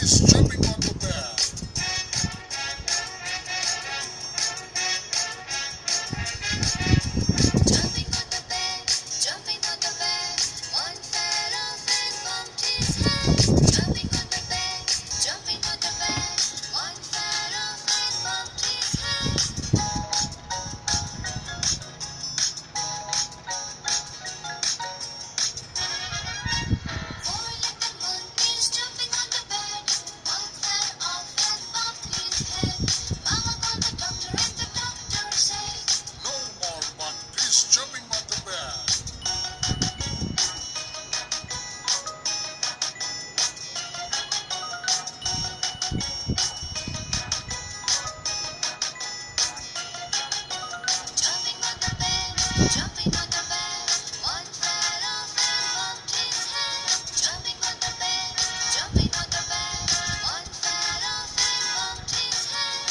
monkeys jumping on the bed. Jumping on the bed, jumping on the bed. One fell off and bumped his head. Jumping on the bed, jumping on the bed. One fell off and bumped his head. Four little monkeys jumping on the bed. One fell off and bumped his head. Mama called the doctor and the doctor said, No more monkeys jumping on the bed. jumping on the bed, jumping on the bed. One fell off and bumped his head. Jumping on the bed, jumping on the bed. One fell off and bumped his head.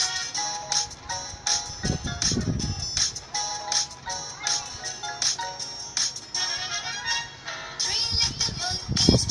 Three little monkeys